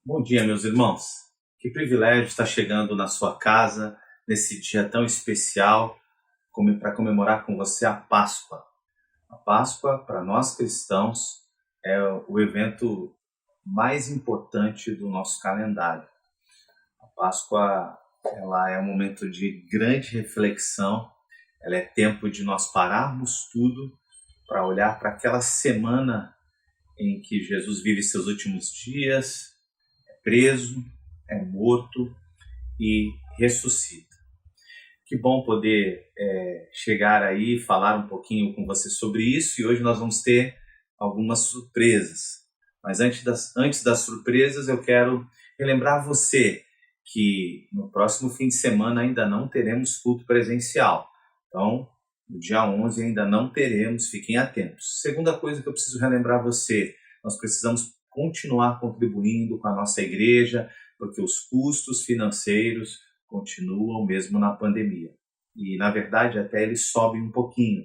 Bom dia, meus irmãos. Que privilégio estar chegando na sua casa nesse dia tão especial para comemorar com você a Páscoa. A Páscoa, para nós cristãos, é o evento mais importante do nosso calendário. A Páscoa, ela é um momento de grande reflexão, ela é tempo de nós pararmos tudo para olhar para aquela semana em que Jesus vive seus últimos dias, preso, é morto e ressuscita. Que bom poder chegar aí e falar um pouquinho com você sobre isso, e hoje nós vamos ter algumas surpresas. Mas antes das surpresas, eu quero relembrar você que no próximo fim de semana ainda não teremos culto presencial. Então, no dia 11 ainda não teremos, fiquem atentos. Segunda coisa que eu preciso relembrar você, nós precisamos continuar contribuindo com a nossa igreja, porque os custos financeiros continuam mesmo na pandemia. E, na verdade, até eles sobem um pouquinho.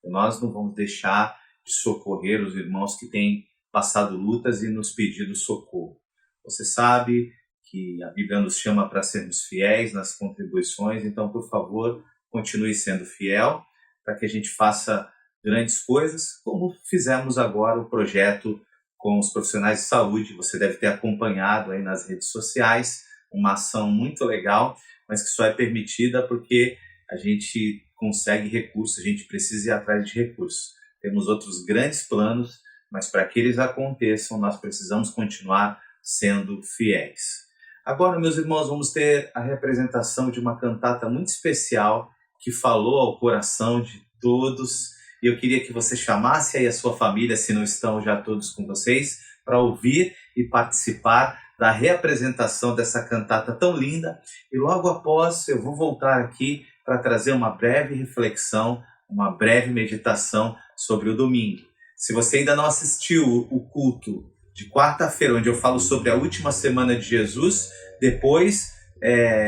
Nós não vamos deixar de socorrer os irmãos que têm passado lutas e nos pedido socorro. Você sabe que a Bíblia nos chama para sermos fiéis nas contribuições, então, por favor, continue sendo fiel para que a gente faça grandes coisas, como fizemos agora o projeto com os profissionais de saúde. Você deve ter acompanhado aí nas redes sociais, uma ação muito legal, mas que só é permitida porque a gente consegue recursos, a gente precisa ir atrás de recursos. Temos outros grandes planos, mas para que eles aconteçam, nós precisamos continuar sendo fiéis. Agora, meus irmãos, vamos ter a representação de uma cantata muito especial que falou ao coração de todos. E eu queria que você chamasse aí a sua família, se não estão já todos com vocês, para ouvir e participar da reapresentação dessa cantata tão linda. E logo após eu vou voltar aqui para trazer uma breve reflexão, uma breve meditação sobre o domingo. Se você ainda não assistiu o culto de quarta-feira, onde eu falo sobre a última semana de Jesus, depois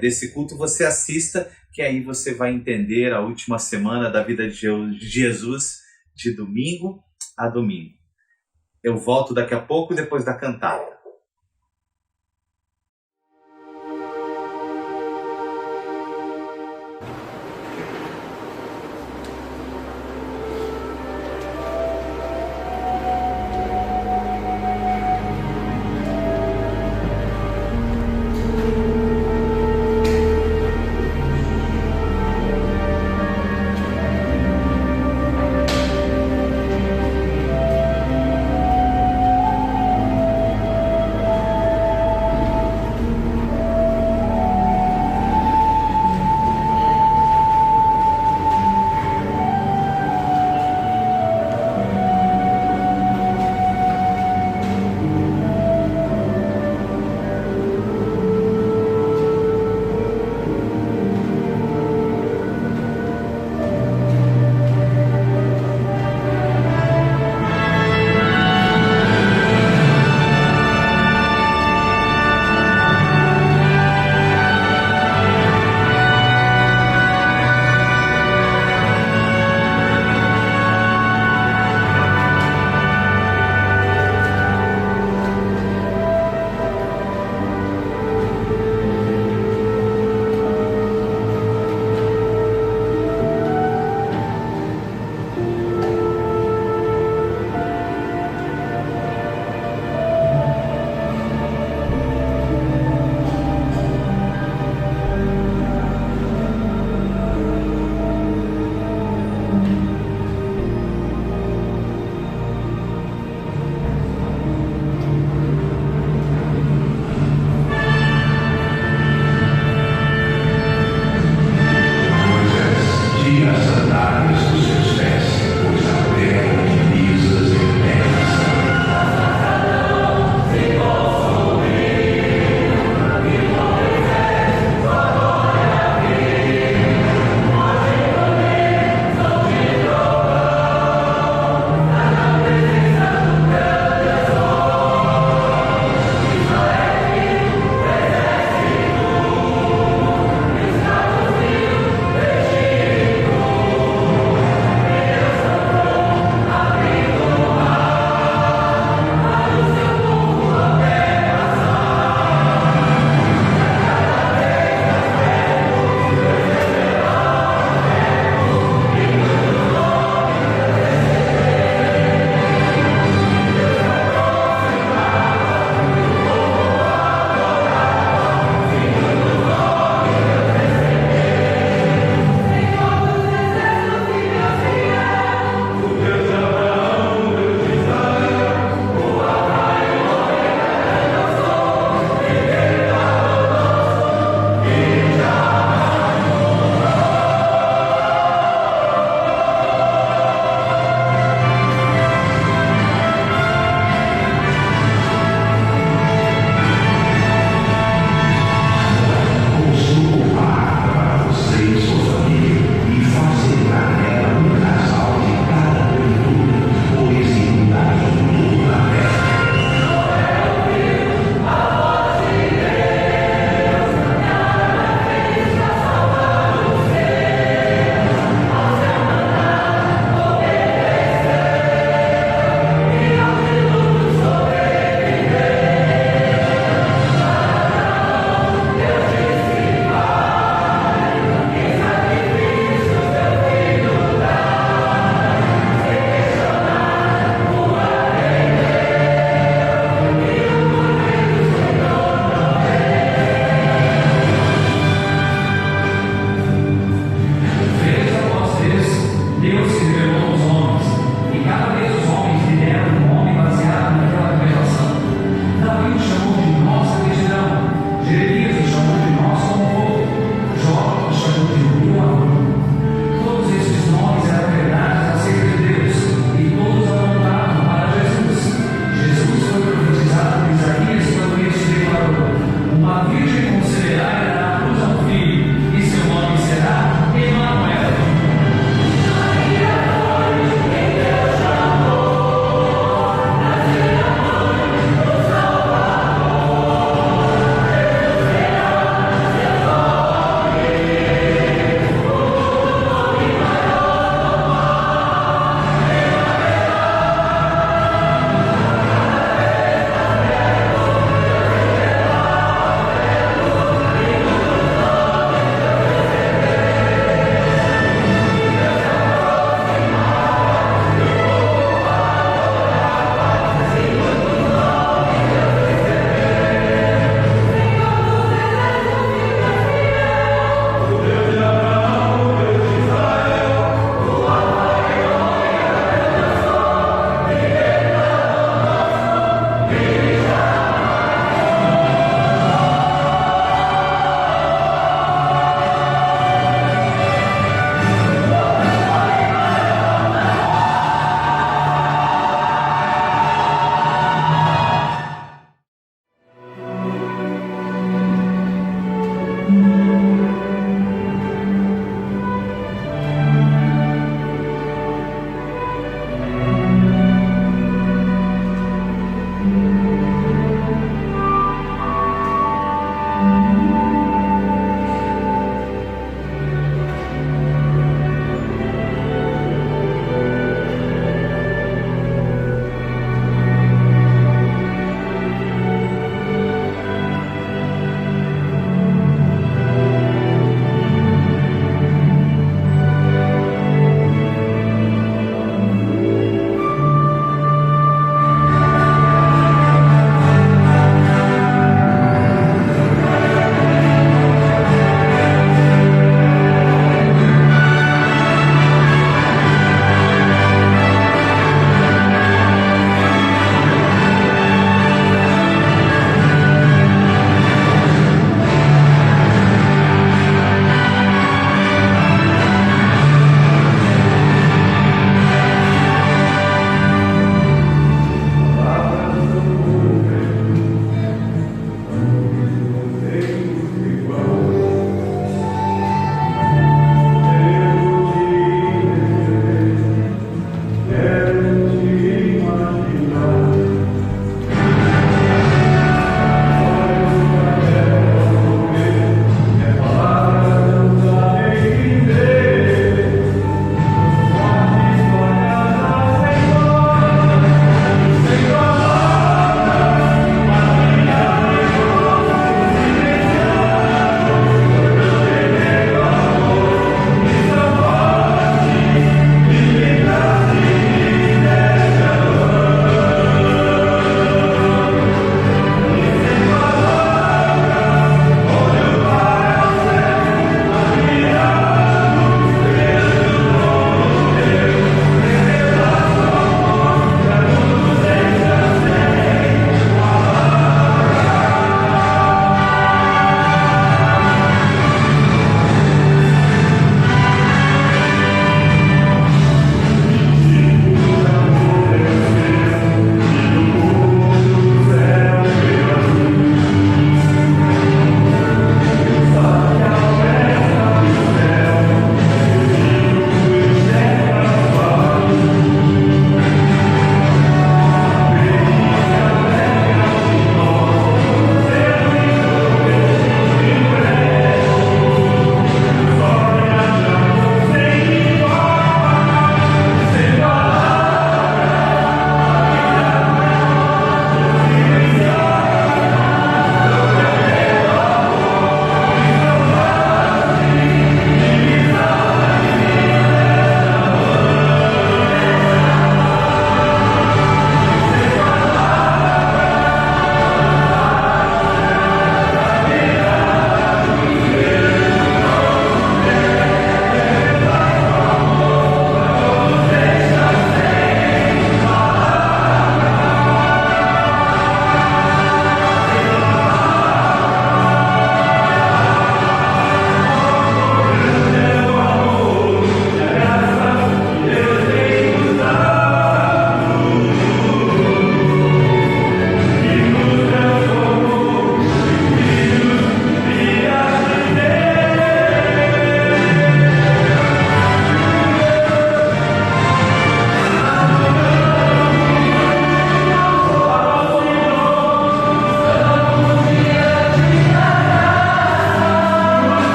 desse culto você assista, que aí você vai entender a última semana da vida de Jesus, de domingo a domingo. Eu volto daqui a pouco, depois da cantata.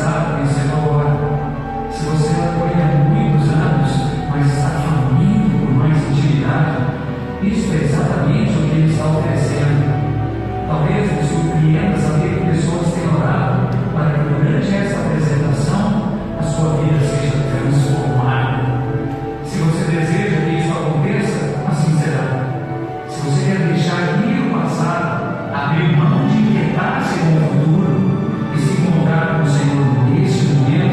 está conhecendo agora. Se você apoia há muitos anos, mas está faminto por mais intimidade, isso é exatamente o que Ele está oferecendo. Talvez me surpreenda saber que pessoas têm orado para que durante esta apresentação a sua vida seja transformada. Se você deseja que isso aconteça, assim será. Se você quer deixar ir o passado, abrir mão de inquietar-se com o futuro e se encontrar com o Senhor neste momento,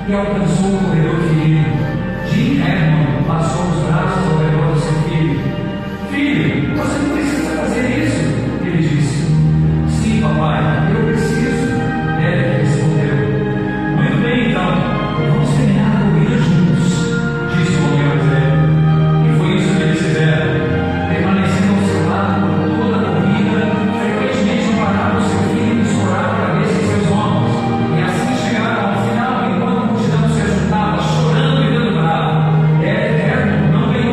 e alcançou o corredor ferido. Jim Hammond passou os braços ao redor do seu filho. Filho, você não precisa fazer isso, ele disse. Sim, papai, eu preciso, Derek respondeu. Muito bem, então, vamos terminar a corrida juntos, disse o homem mais velho. E foi isso que eles fizeram. Permanecendo ao seu lado por toda a corrida, frequentemente não pararam seu filho e escoraram a cabeça em seus ombros. E assim chegaram ao final, enquanto a multidão se juntava, chorando e dando bravo. Derek Hammond não ganhou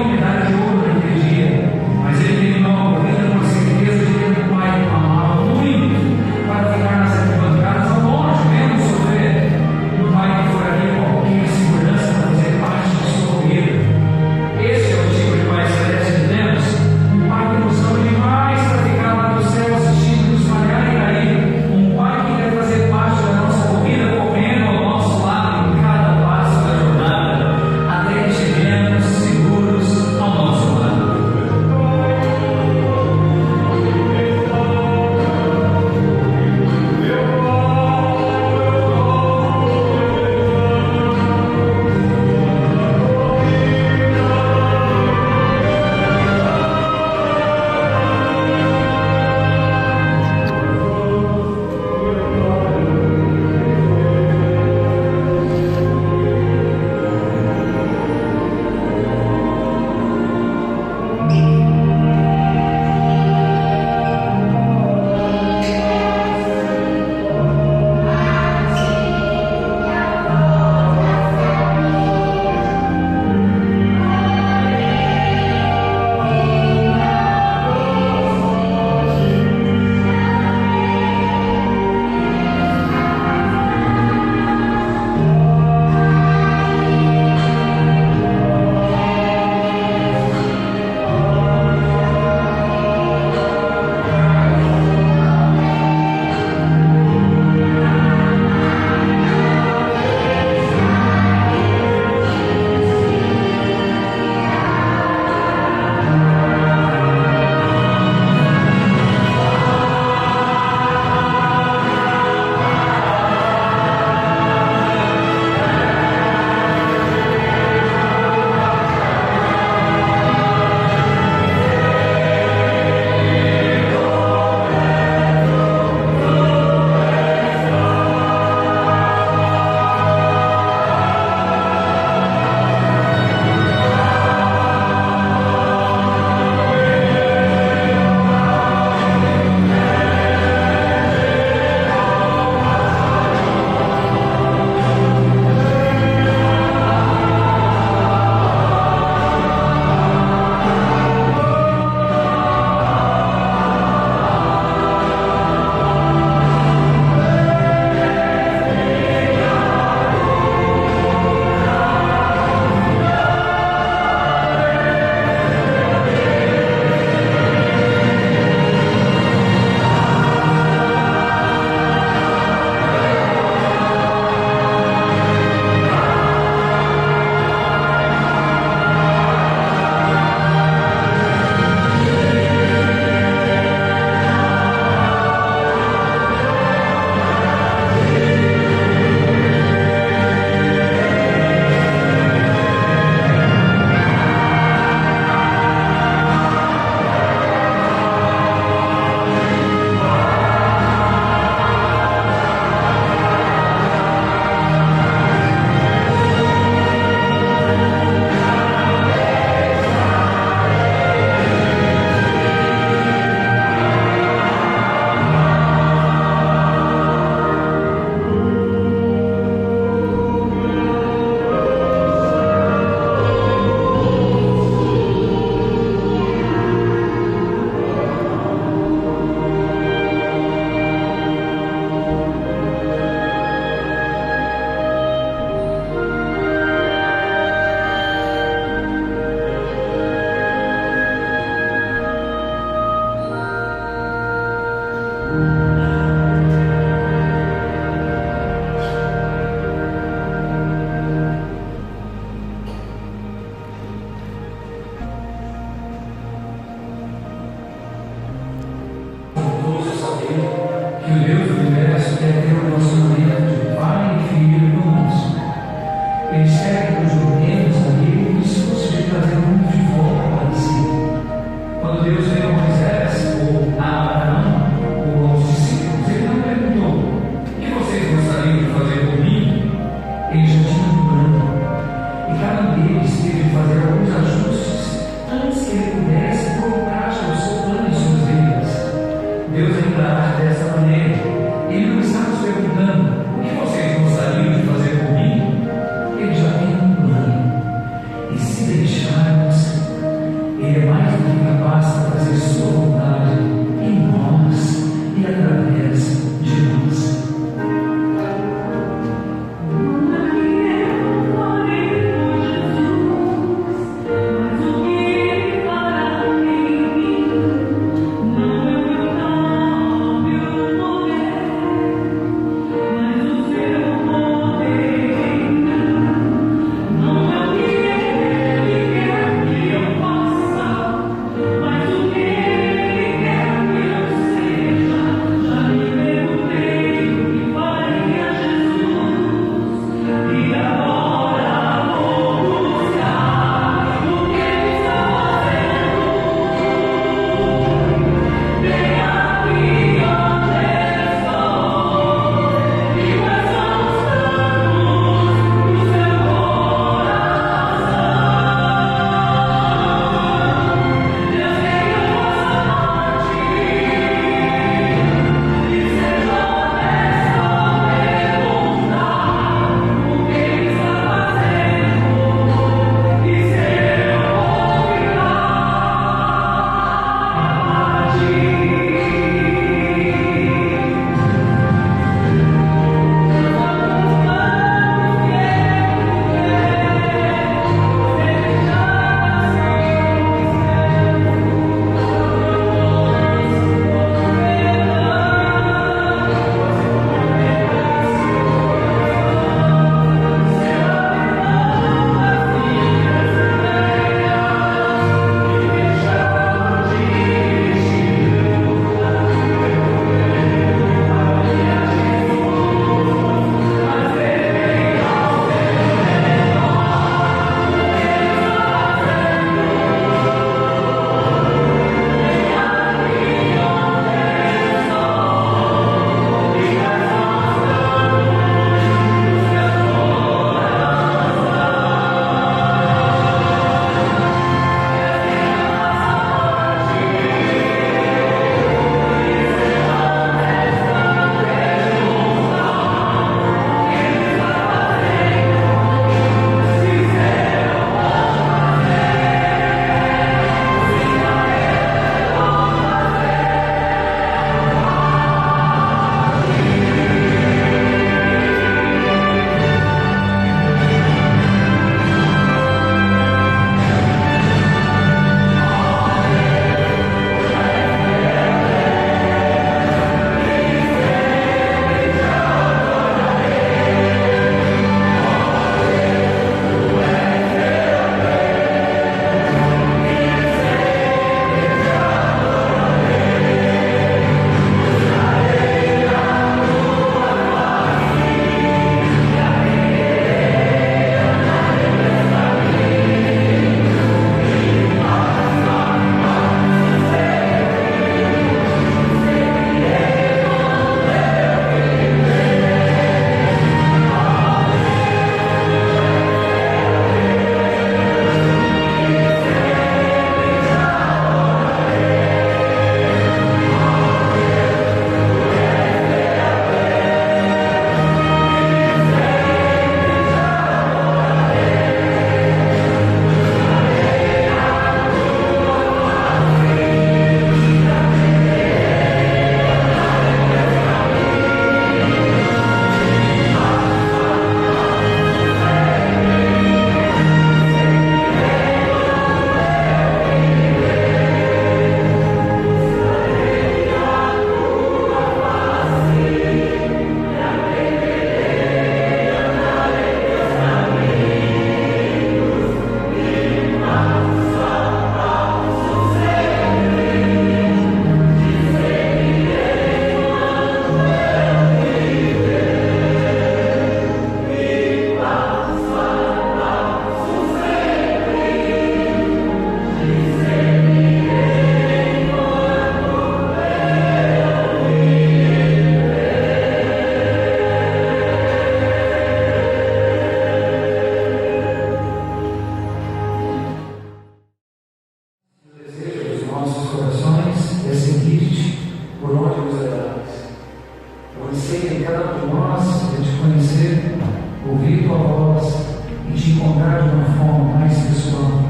e te encontrar de uma forma mais pessoal.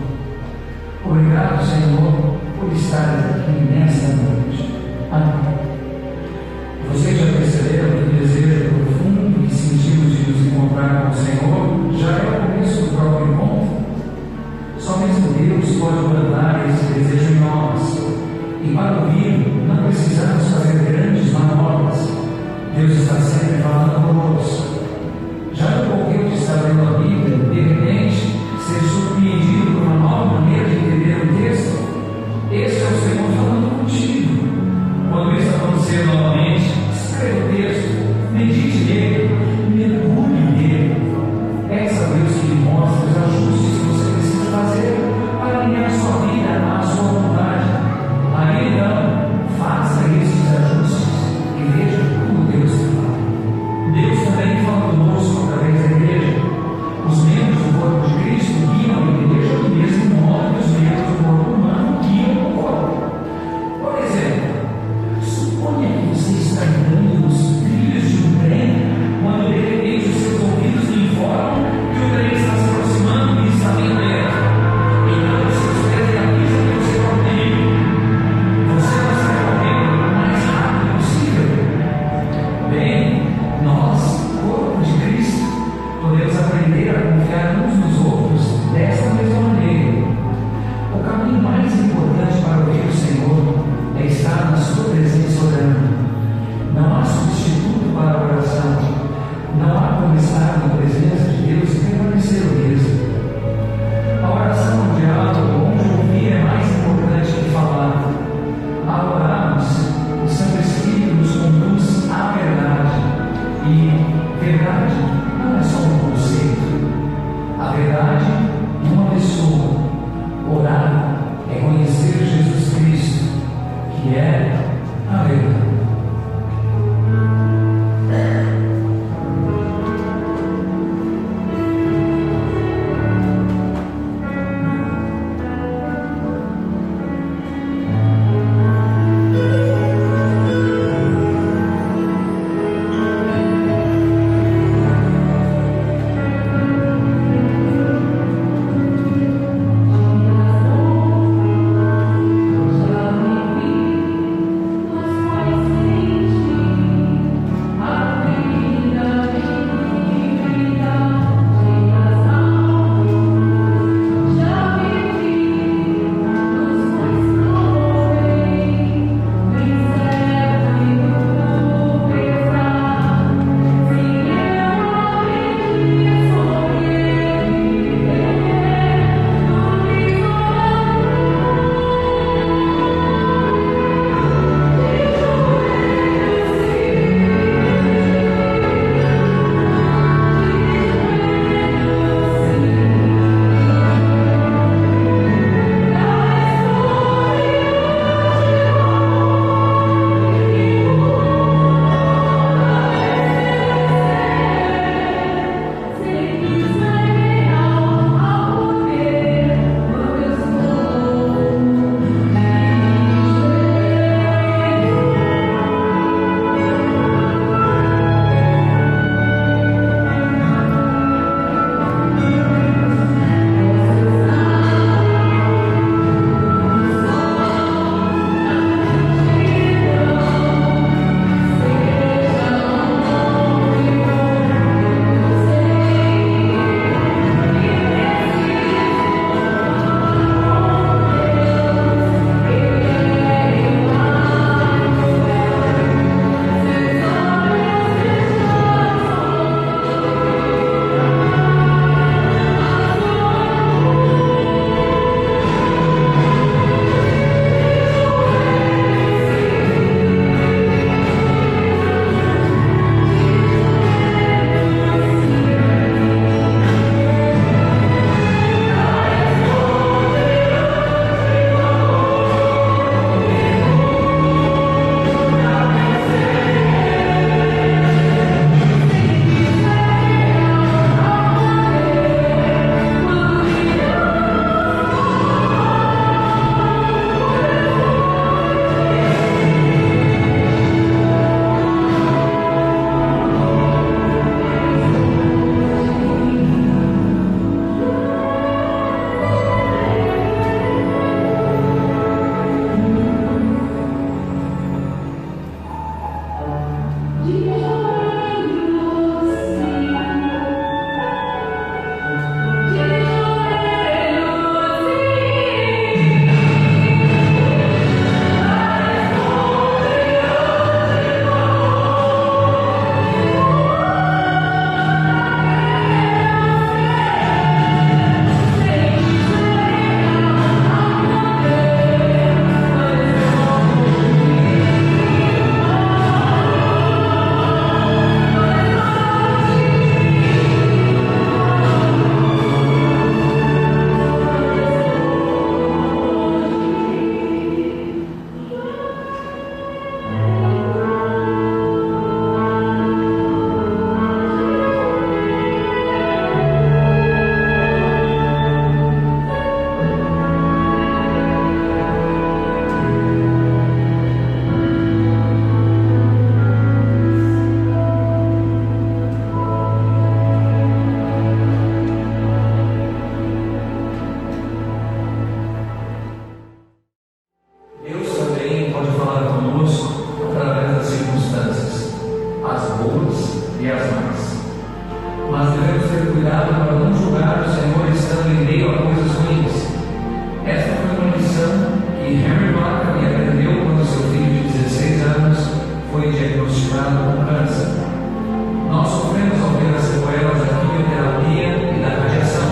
Obrigado, Senhor, por estar aqui nesta noite. Amém. Vocês já perceberam que o desejo profundo que sentimos de nos encontrar com o Senhor já é o começo do próprio encontro? Só mesmo Deus pode plantar esse desejo em nós. E para ouvir, não precisamos fazer grandes manobras. Deus está sempre falando conosco. Já ocorreu de estar lendo a Bíblia e, de repente, ser surpreendido por uma nova maneira de entender o texto? Esse é o Senhor falando contigo. Quando isso acontecer novamente, escreva o texto, medite nele, mergulhe nele. Peça a Deus que lhe mostre os ajustes que você precisa fazer para alinhar a sua vida à sua vontade. Aí então, faça esses ajustes e veja como Deus fala. Deus também mas devemos ter cuidado para não julgar o Senhor estando em meio a coisas ruins. Esta foi uma lição que Henry Blackaby aprendeu quando seu filho de 16 anos foi diagnosticado com câncer. Nós sofremos ao ver as sequelas da quimioterapia e da radiação,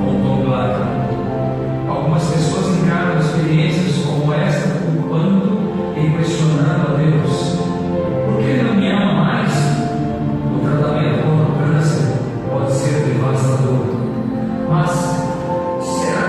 contou Blackaby. Algumas pessoas encaram experiências como esta culpando e questionando a Deus. Por que ele não me ama mais? O tratamento contra o câncer pode ser devastador. Mas será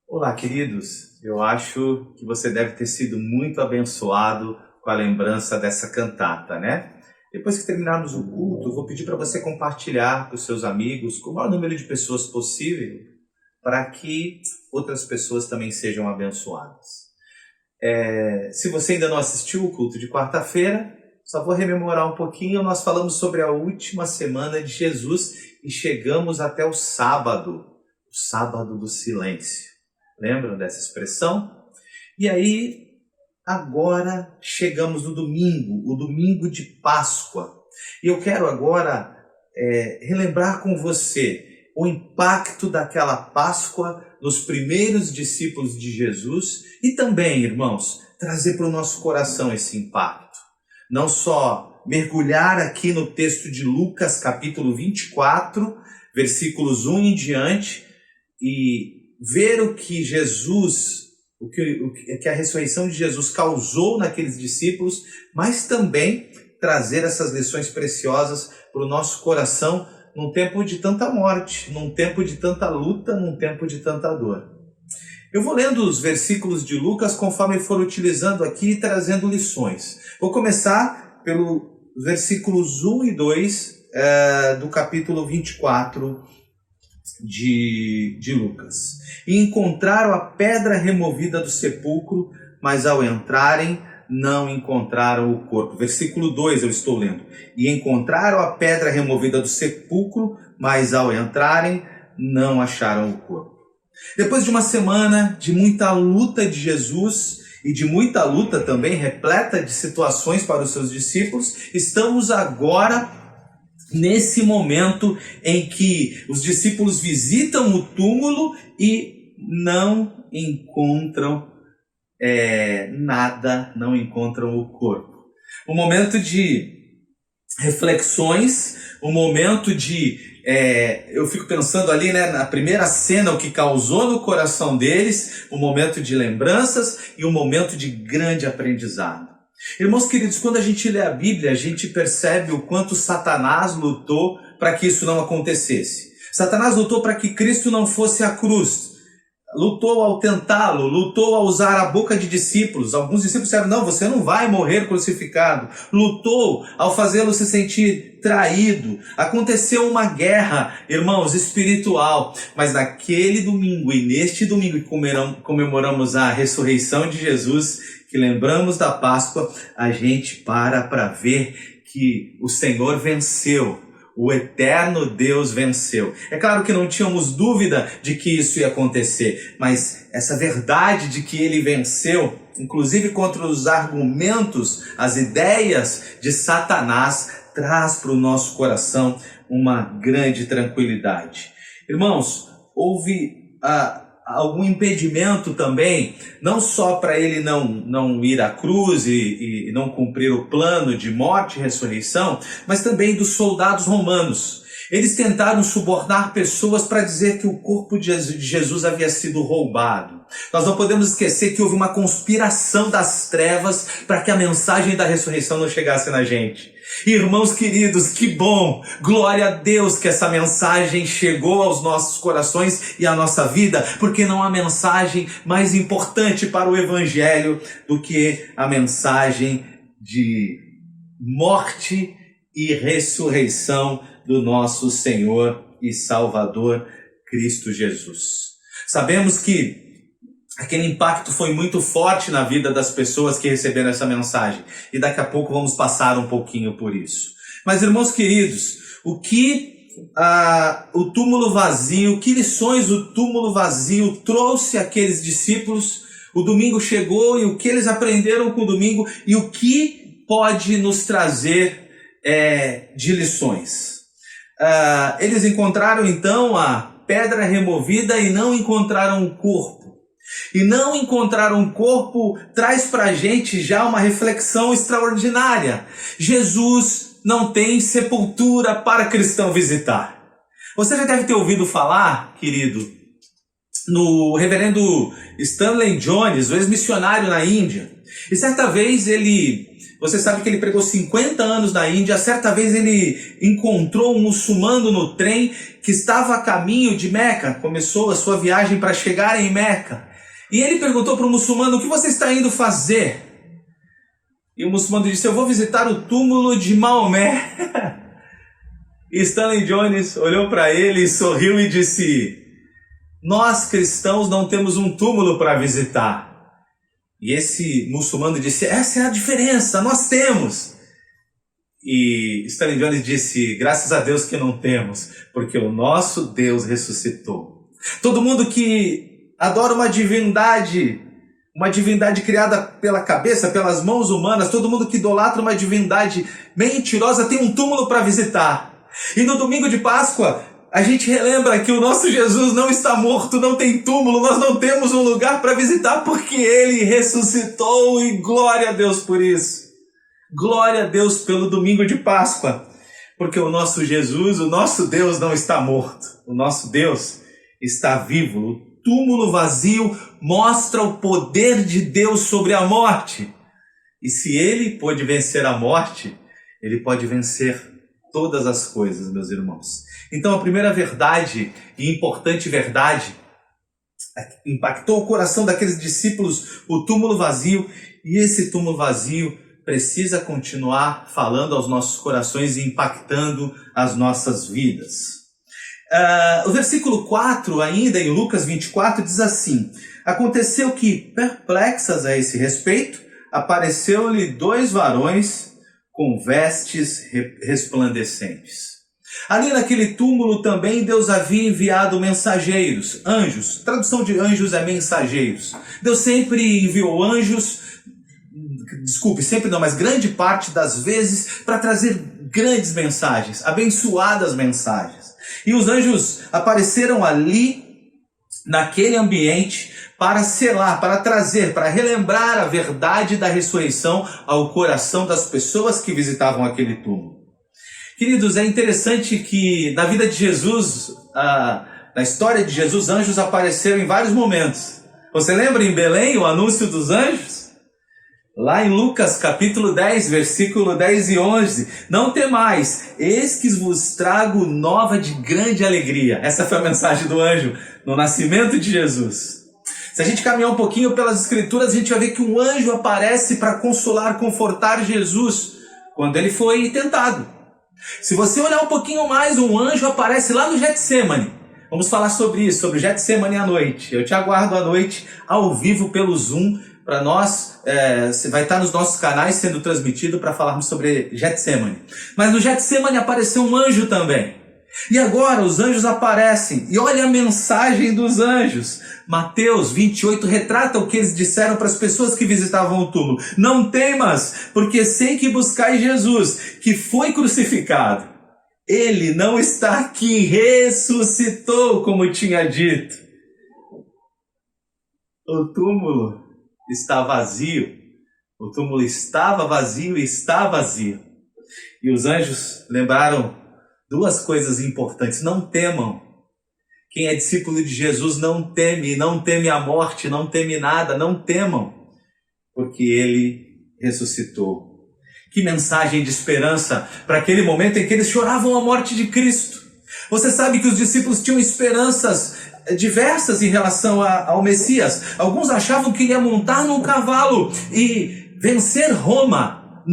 Olá, queridos. Eu acho que você deve ter sido muito abençoado com a lembrança dessa cantata, né? Depois que terminarmos o culto, eu vou pedir para você compartilhar com os seus amigos, com o maior número de pessoas possível, para que outras pessoas também sejam abençoadas. Se você ainda não assistiu o culto de quarta-feira, só vou rememorar um pouquinho. Nós falamos sobre a última semana de Jesus e chegamos até o sábado do silêncio. Lembram dessa expressão? E aí, agora chegamos no domingo, o domingo de Páscoa. E eu quero agora relembrar com você o impacto daquela Páscoa nos primeiros discípulos de Jesus e também, irmãos, trazer para o nosso coração esse impacto. Não só mergulhar aqui no texto de Lucas, capítulo 24, versículos 1 em diante, e ver o que Jesus, o que a ressurreição de Jesus causou naqueles discípulos, mas também trazer essas lições preciosas para o nosso coração num tempo de tanta morte, num tempo de tanta luta, num tempo de tanta dor. Eu vou lendo os versículos de Lucas conforme for utilizando aqui e trazendo lições. Vou começar pelos versículos 1 e 2 do capítulo 24 de Lucas. E encontraram a pedra removida do sepulcro, mas ao entrarem não encontraram o corpo. Versículo 2 eu estou lendo. E encontraram a pedra removida do sepulcro, mas ao entrarem não acharam o corpo. Depois de uma semana de muita luta de Jesus e de muita luta também repleta de situações para os seus discípulos, estamos agora nesse momento em que os discípulos visitam o túmulo e não encontram nada, não encontram o corpo. Um momento de reflexões, um momento de... eu fico pensando ali, né, na primeira cena, o que causou no coração deles, um momento de lembranças e um momento de grande aprendizado. Irmãos queridos, quando a gente lê a Bíblia, a gente percebe o quanto Satanás lutou para que isso não acontecesse. Satanás lutou para que Cristo não fosse à cruz. Lutou ao tentá-lo, lutou ao usar a boca de discípulos. Alguns discípulos disseram, não, você não vai morrer crucificado. Lutou ao fazê-lo se sentir traído. Aconteceu uma guerra, irmãos, espiritual. Mas naquele domingo e neste domingo que comemoramos a ressurreição de Jesus, que lembramos da Páscoa, a gente para ver que o Senhor venceu. O eterno Deus venceu. É claro que não tínhamos dúvida de que isso ia acontecer, mas essa verdade de que ele venceu, inclusive contra os argumentos, as ideias de Satanás, traz para o nosso coração uma grande tranquilidade. Irmãos, houve algum impedimento também, não só para ele não ir à cruz e não cumprir o plano de morte e ressurreição, mas também dos soldados romanos. Eles tentaram subornar pessoas para dizer que o corpo de Jesus havia sido roubado. Nós não podemos esquecer que houve uma conspiração das trevas para que a mensagem da ressurreição não chegasse na gente. Irmãos queridos, que bom! Glória a Deus que essa mensagem chegou aos nossos corações e à nossa vida, porque não há mensagem mais importante para o Evangelho do que a mensagem de morte e ressurreição do nosso Senhor e Salvador Cristo Jesus. Sabemos que aquele impacto foi muito forte na vida das pessoas que receberam essa mensagem. E daqui a pouco vamos passar um pouquinho por isso. Mas, irmãos queridos, o que o túmulo vazio, que lições o túmulo vazio trouxe àqueles discípulos? O domingo chegou e o que eles aprenderam com o domingo e o que pode nos trazer de lições? Eles encontraram então a pedra removida e não encontraram o corpo. E não encontrar um corpo traz para a gente já uma reflexão extraordinária. Jesus não tem sepultura para cristão visitar. Você já deve ter ouvido falar, querido, no reverendo Stanley Jones, o ex-missionário na Índia. E certa vez você sabe que ele pregou 50 anos na Índia, certa vez ele encontrou um muçulmano no trem que estava a caminho de Meca, começou a sua viagem para chegar em Meca. E ele perguntou para o muçulmano: o que você está indo fazer? E o muçulmano disse: eu vou visitar o túmulo de Maomé. E Stanley Jones olhou para ele, sorriu e disse: nós cristãos não temos um túmulo para visitar. E esse muçulmano disse: essa é a diferença, nós temos. E Stanley Jones disse: graças a Deus que não temos, porque o nosso Deus ressuscitou. Todo mundo que adora uma divindade criada pela cabeça, pelas mãos humanas, todo mundo que idolatra uma divindade mentirosa tem um túmulo para visitar. E no domingo de Páscoa, a gente relembra que o nosso Jesus não está morto, não tem túmulo, nós não temos um lugar para visitar porque Ele ressuscitou, e glória a Deus por isso. Glória a Deus pelo domingo de Páscoa, porque o nosso Jesus, o nosso Deus não está morto, o nosso Deus está vivo. O túmulo vazio mostra o poder de Deus sobre a morte. E se Ele pôde vencer a morte, Ele pode vencer todas as coisas, meus irmãos. Então a primeira verdade, e importante verdade, impactou o coração daqueles discípulos, o túmulo vazio, e esse túmulo vazio precisa continuar falando aos nossos corações e impactando as nossas vidas. O versículo 4, ainda em Lucas 24, diz assim: aconteceu que, perplexas a esse respeito, apareceu-lhe 2 varões com vestes resplandecentes. Ali naquele túmulo também Deus havia enviado mensageiros, anjos. Tradução de anjos é mensageiros. Deus sempre enviou anjos, mas grande parte das vezes para trazer grandes mensagens, abençoadas mensagens. E os anjos apareceram ali, naquele ambiente, para selar, para trazer, para relembrar a verdade da ressurreição ao coração das pessoas que visitavam aquele túmulo. Queridos, é interessante que na vida de Jesus, na história de Jesus, anjos apareceram em vários momentos. Você lembra em Belém o anúncio dos anjos? Lá em Lucas capítulo 10, versículo 10 e 11, não temais, eis que vos trago nova de grande alegria. Essa foi a mensagem do anjo no nascimento de Jesus. Se a gente caminhar um pouquinho pelas escrituras, a gente vai ver que um anjo aparece para consolar, confortar Jesus quando ele foi tentado. Se você olhar um pouquinho mais, um anjo aparece lá no Getsemane. Vamos falar sobre isso, sobre o Getsemane à noite. Eu te aguardo à noite, ao vivo pelo Zoom, para nós, vai estar nos nossos canais sendo transmitido para falarmos sobre Getsemane. Mas no Getsemane apareceu um anjo também. E agora os anjos aparecem, e olha a mensagem dos anjos. Mateus 28 retrata o que eles disseram para as pessoas que visitavam o túmulo. Não temas, porque sei que buscais Jesus, que foi crucificado. Ele não está aqui, ressuscitou, como tinha dito. O túmulo está vazio. O túmulo estava vazio e está vazio. E os anjos lembraram 2 coisas importantes. Não temam. Quem é discípulo de Jesus não teme a morte, não teme nada, não temam, porque Ele ressuscitou. Que mensagem de esperança para aquele momento em que eles choravam a morte de Cristo. Você sabe que os discípulos tinham esperanças diversas em relação ao Messias. Alguns achavam que ele ia montar num cavalo e vencer Roma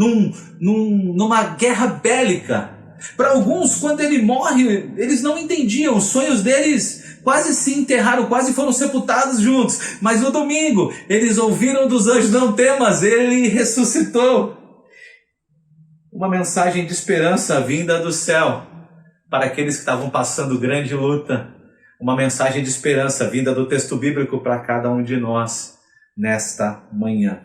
numa guerra bélica. Para alguns, quando ele morre, eles não entendiam. Os sonhos deles quase se enterraram, quase foram sepultados juntos. Mas no domingo, eles ouviram dos anjos: não temas, ele ressuscitou. Uma mensagem de esperança vinda do céu para aqueles que estavam passando grande luta. Uma mensagem de esperança vinda do texto bíblico para cada um de nós nesta manhã.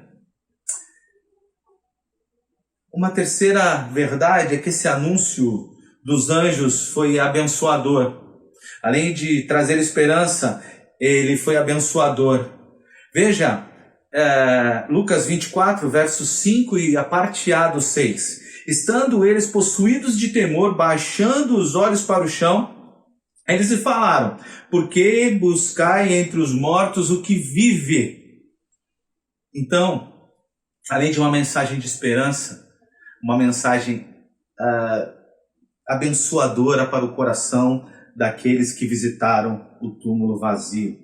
Uma terceira verdade é que esse anúncio dos anjos foi abençoador. Além de trazer esperança, ele foi abençoador. Veja, Lucas 24, versos 5 e a parte A do 6. Estando eles possuídos de temor, baixando os olhos para o chão, Aí eles lhe falaram: por que buscai entre os mortos o que vive? Então, além de uma mensagem de esperança, uma mensagem abençoadora para o coração daqueles que visitaram o túmulo vazio.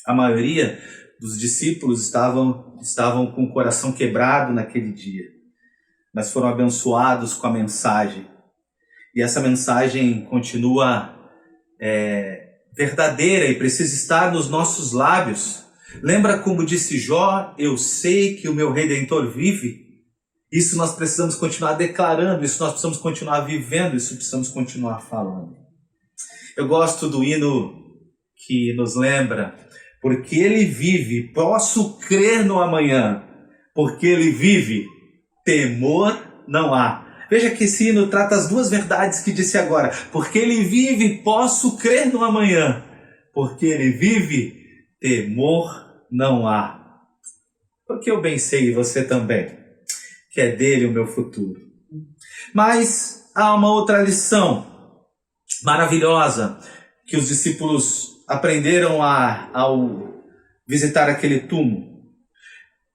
A maioria dos discípulos estavam com o coração quebrado naquele dia, mas foram abençoados com a mensagem. E essa mensagem continua verdadeira e precisa estar nos nossos lábios. Lembra como disse Jó: eu sei que o meu Redentor vive? Isso nós precisamos continuar declarando, isso nós precisamos continuar vivendo, isso precisamos continuar falando. Eu gosto do hino que nos lembra: porque ele vive, posso crer no amanhã. Porque ele vive, temor não há. Veja que esse hino trata as duas verdades que disse agora. Porque ele vive, posso crer no amanhã. Porque ele vive, temor não há. Porque eu bem sei, e você também, que é dele o meu futuro. Mas há uma outra lição maravilhosa que os discípulos aprenderam ao visitar aquele túmulo.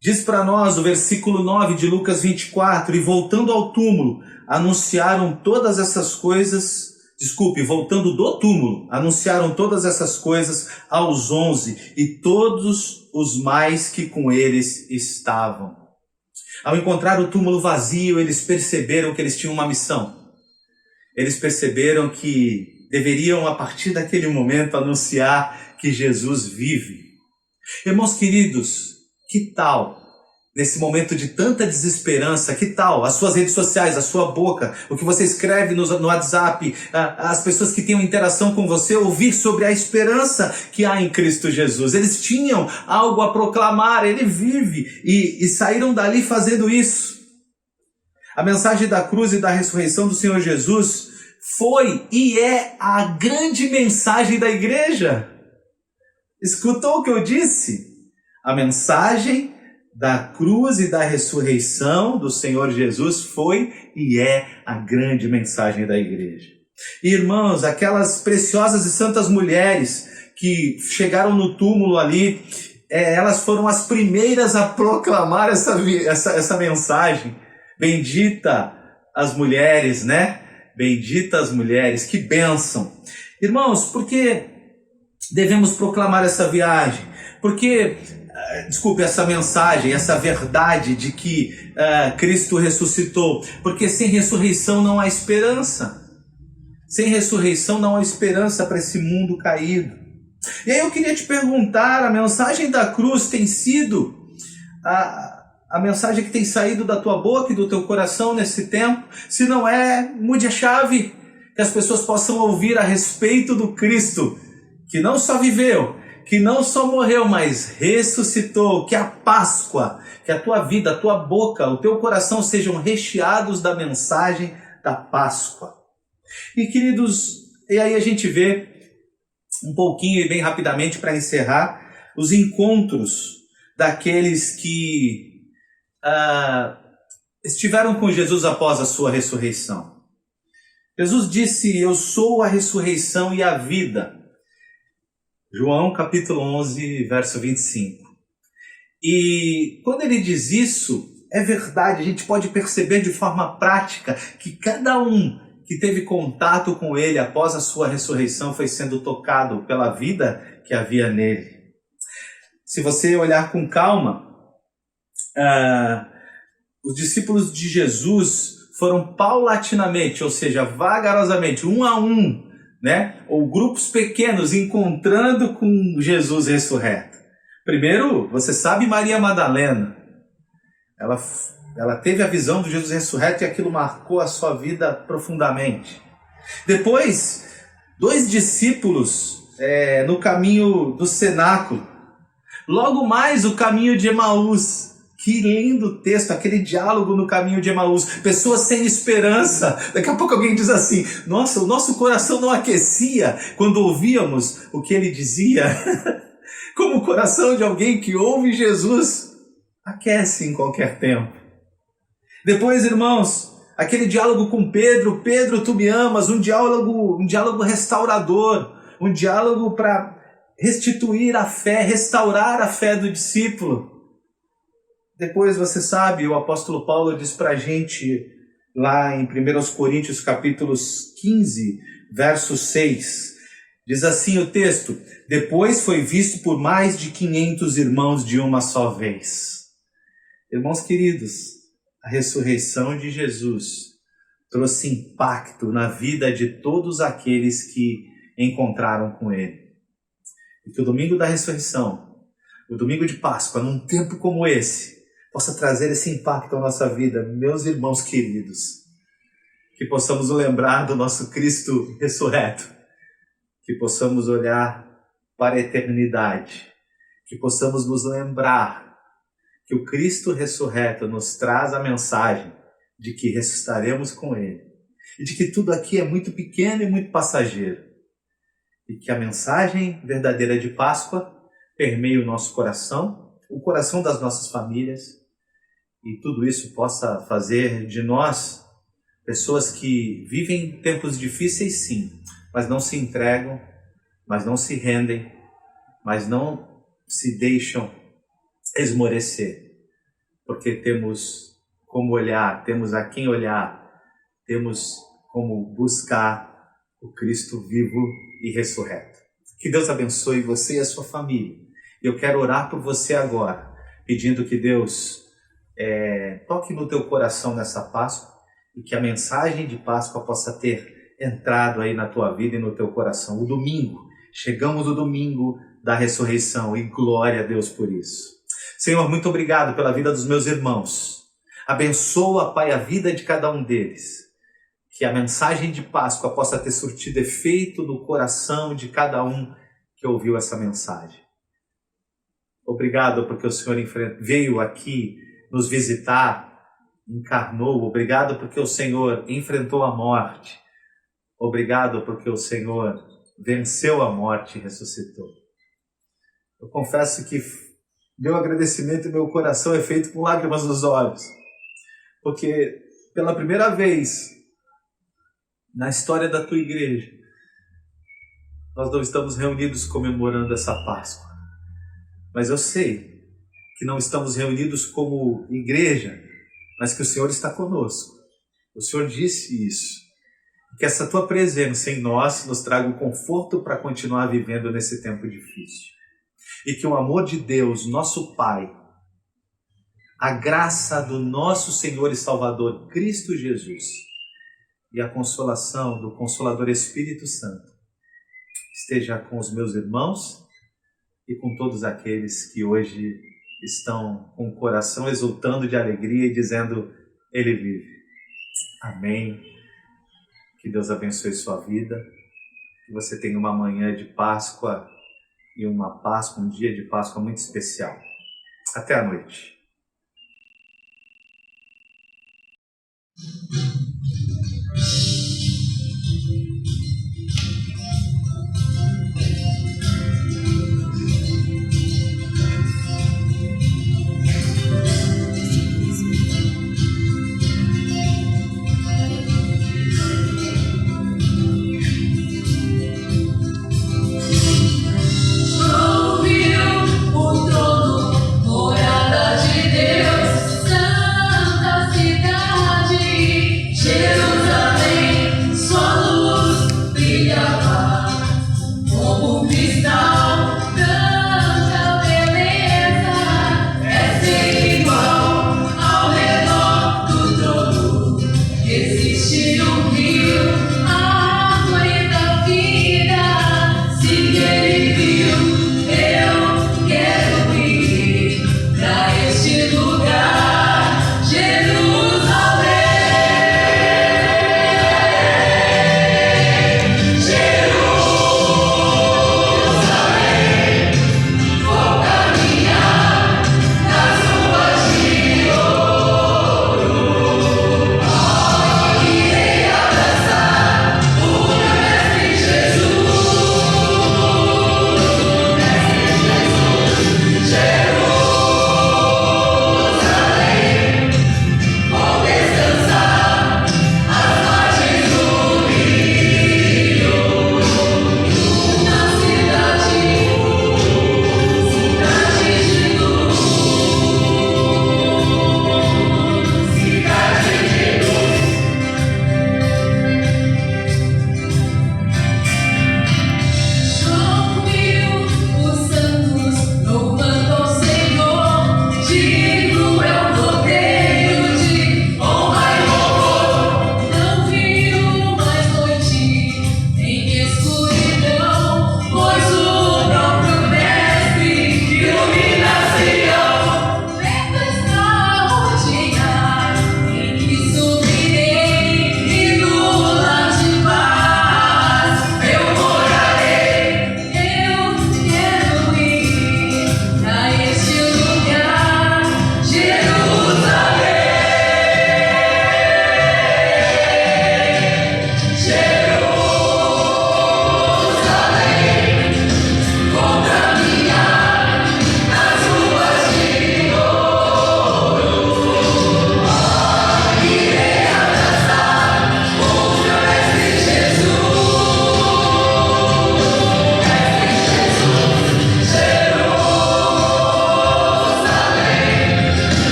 Diz para nós o versículo 9 de Lucas 24: e voltando ao túmulo, anunciaram todas essas coisas, voltando do túmulo, anunciaram todas essas coisas aos 11 e todos os mais que com eles estavam. Ao encontrar o túmulo vazio, eles perceberam que eles tinham uma missão. Eles perceberam que deveriam, a partir daquele momento, anunciar que Jesus vive. Irmãos queridos, que tal, nesse momento de tanta desesperança, que tal as suas redes sociais, a sua boca, o que você escreve no WhatsApp, as pessoas que têm uma interação com você, ouvir sobre a esperança que há em Cristo Jesus? Eles tinham algo a proclamar, ele vive, e saíram dali fazendo isso. A mensagem da cruz e da ressurreição do Senhor Jesus foi e é a grande mensagem da igreja. Escutou o que eu disse? A mensagem da cruz e da ressurreição do Senhor Jesus foi e é a grande mensagem da igreja. Irmãos, aquelas preciosas e santas mulheres que chegaram no túmulo ali, elas foram as primeiras a proclamar essa mensagem. Bendita as mulheres, né? Bendita as mulheres, que bênção. Irmãos, por que devemos proclamar essa viagem? Porque, essa mensagem, essa verdade de que Cristo ressuscitou. Porque sem ressurreição não há esperança. Sem ressurreição não há esperança para esse mundo caído. E aí eu queria te perguntar, a mensagem da cruz tem sido a mensagem que tem saído da tua boca e do teu coração nesse tempo? Se não é, mude a chave, que as pessoas possam ouvir a respeito do Cristo, que não só viveu, que não só morreu, mas ressuscitou. Que a Páscoa, que a tua vida, a tua boca, o teu coração sejam recheados da mensagem da Páscoa. E queridos, e aí a gente vê um pouquinho e bem rapidamente para encerrar, os encontros daqueles que estiveram com Jesus após a sua ressurreição. Jesus disse: eu sou a ressurreição e a vida. João capítulo 11, verso 25. E quando ele diz isso, é verdade, a gente pode perceber de forma prática que cada um que teve contato com ele após a sua ressurreição foi sendo tocado pela vida que havia nele. Se você olhar com calma, os discípulos de Jesus foram paulatinamente, ou seja, vagarosamente, um a um, né? Ou grupos pequenos encontrando com Jesus ressurreto. Primeiro, você sabe, Maria Madalena, ela teve a visão do Jesus ressurreto e aquilo marcou a sua vida profundamente. Depois, 2 discípulos no caminho do cenáculo. Logo mais, o caminho de Emaús. Que lindo texto, aquele diálogo no caminho de Emaús. Pessoas sem esperança. Daqui a pouco alguém diz assim: nossa, o nosso coração não aquecia quando ouvíamos o que ele dizia. Como o coração de alguém que ouve Jesus aquece em qualquer tempo. Depois, irmãos, Aquele diálogo com Pedro, Pedro, tu me amas, um diálogo restaurador, um diálogo para restituir a fé, restaurar a fé do discípulo. Depois, você sabe, o apóstolo Paulo diz para a gente, lá em 1 Coríntios capítulos 15, verso 6, diz assim o texto: depois foi visto por mais de 500 irmãos de uma só vez. Irmãos queridos, a ressurreição de Jesus trouxe impacto na vida de todos aqueles que encontraram com ele. E que o domingo da ressurreição, o domingo de Páscoa, num tempo como esse, possa trazer esse impacto à nossa vida, meus irmãos queridos. Que possamos lembrar do nosso Cristo ressurreto, que possamos olhar para a eternidade, que possamos nos lembrar que o Cristo ressurreto nos traz a mensagem de que ressuscitaremos com Ele, e de que tudo aqui é muito pequeno e muito passageiro, e que a mensagem verdadeira de Páscoa permeie o nosso coração, o coração das nossas famílias, e tudo isso possa fazer de nós pessoas que vivem tempos difíceis, sim, mas não se entregam, mas não se rendem, mas não se deixam esmorecer, porque temos como olhar, temos a quem olhar, temos como buscar o Cristo vivo e ressurreto. Que Deus abençoe você e a sua família. Eu quero orar por você agora, pedindo que Deus toque no teu coração nessa Páscoa e que a mensagem de Páscoa possa ter entrado aí na tua vida e no teu coração. O domingo, chegamos no domingo da ressurreição e glória a Deus por isso. Senhor, muito obrigado pela vida dos meus irmãos. Abençoa, Pai, a vida de cada um deles. Que a mensagem de Páscoa possa ter surtido efeito no coração de cada um que ouviu essa mensagem. Obrigado porque o Senhor veio aqui nos visitar, encarnou. Obrigado porque o Senhor enfrentou a morte. Obrigado porque o Senhor venceu a morte e ressuscitou. Eu confesso que meu agradecimento e meu coração é feito com lágrimas nos olhos, porque pela primeira vez na história da tua igreja, nós não estamos reunidos comemorando essa Páscoa, mas eu sei que não estamos reunidos como igreja, mas que o Senhor está conosco. O Senhor disse isso. Que essa tua presença em nós nos traga o conforto para continuar vivendo nesse tempo difícil. E que o amor de Deus, nosso Pai, a graça do nosso Senhor e Salvador Cristo Jesus e a consolação do Consolador Espírito Santo esteja com os meus irmãos e com todos aqueles que hoje estão com o coração exultando de alegria e dizendo: Ele vive. Amém. Que Deus abençoe sua vida. Que você tenha uma manhã de Páscoa e uma Páscoa, um dia de Páscoa muito especial. Até a noite.